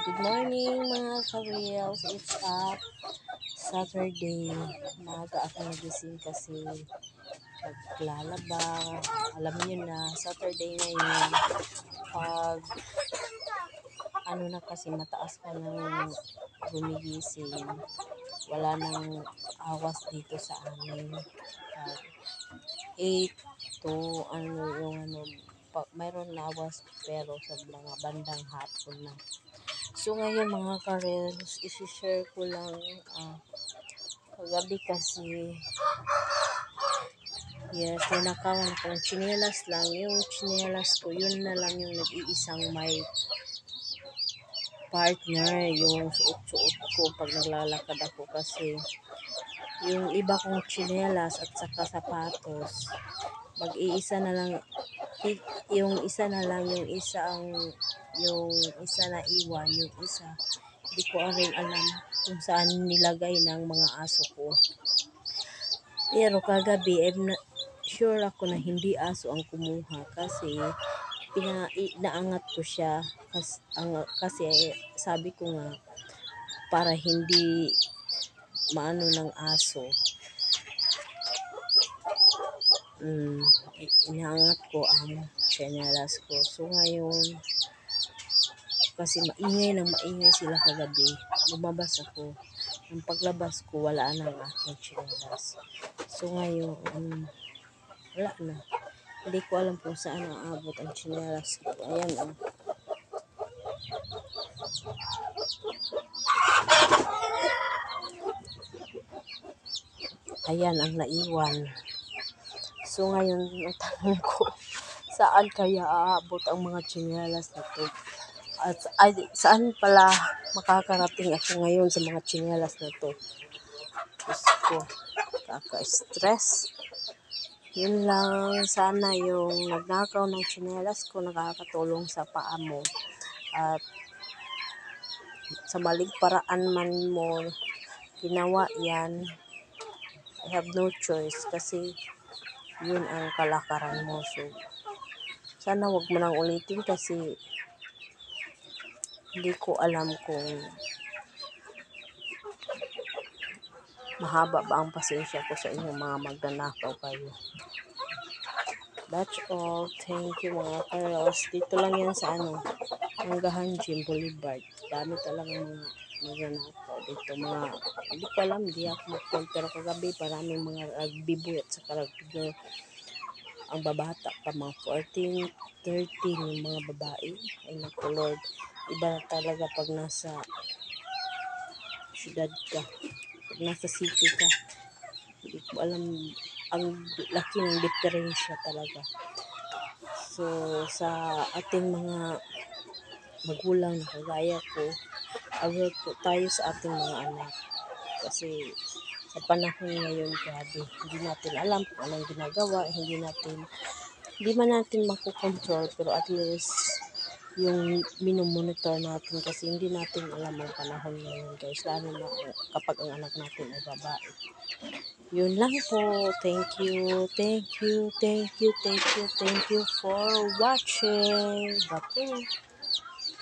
Good morning mga ka-reels. It's up Saturday. Maaga ako nagising kasi naglalaba. Alam niyo na, Saturday ngayon. Pag ano na kasi mataas pa ng gumigising. Wala nang awas dito sa amin. Pag 8 to mayroon na awas pero sa mga bandang hapon na. So ngayon mga ka-reels, isi-share ko lang kagabi kasi yes, ninakawan ako ng tsinelas lang. Yung tsinelas ko, yun na lang yung nag-iisang may partner, yung suot-suot ko pag naglalakad ako kasi yung iba kong tsinelas at saka sapatos, mag-iisa na lang, yung isa na lang, yung isa na iwan, yung isa hindi ko rin alam kung saan nilagay ng mga aso ko. Pero kagabi sure ako na hindi aso ang kumuha kasi naangat ko siya kasi sabi ko nga para hindi maano ng aso. Inaangat ko ang tsinelas ko. So ngayon kasi maingay sila kagabi, lumabas ako. Ang paglabas ko wala na ang aking tsinelas. So ngayon wala na. Hindi ko alam kung saan aabot ang tsinelas ko. Ayan Ayan ang naiwan. So ngayon ang tanong ko, saan kaya aabot ang mga tsinelas na to? At saan pala makakarating ako ngayon sa mga tsinelas na to? Diyos ko, kaka-stress. Yun lang, sana yung nagnakaw ng tsinelas ko nakakatulong sa paa mo. At sa maling paraan man mo ginawa yan, I have no choice kasi yun ang kalakaran mo. So, sana wag mo nang ulitin kasi hindi ko alam kung mahaba ba ang pasensya ko sa inyong mga magnanakaw kayo. That's all. Thank you mga ka-reels. Dito lang yan sa Manggahan Gym Boulevard. Dami talagang mga magnanakaw dito. Hindi ko alam, hindi ako mag-call. Pero kagabi maraming mga rugby boy at saka rugby girl. Ang babata pa, mga 14, 13 yung mga babae. Ay naku Lord. Iba na talaga pag nasa syudad ka. Pag nasa city ka. Hindi ko alam, ang laki ng diferensya talaga. So, sa ating mga magulang na kagaya ko, aware po tayo sa ating mga anak. Kasi sa panahon ngayon, grabe, hindi natin alam kung anong ginagawa, hindi man natin makukontrol, pero at least yung minomonitor natin kasi hindi natin alam ang panahon ngayon guys, lalo na kapag ang anak natin ay babae. Yun lang po. Thank you for watching. Bye.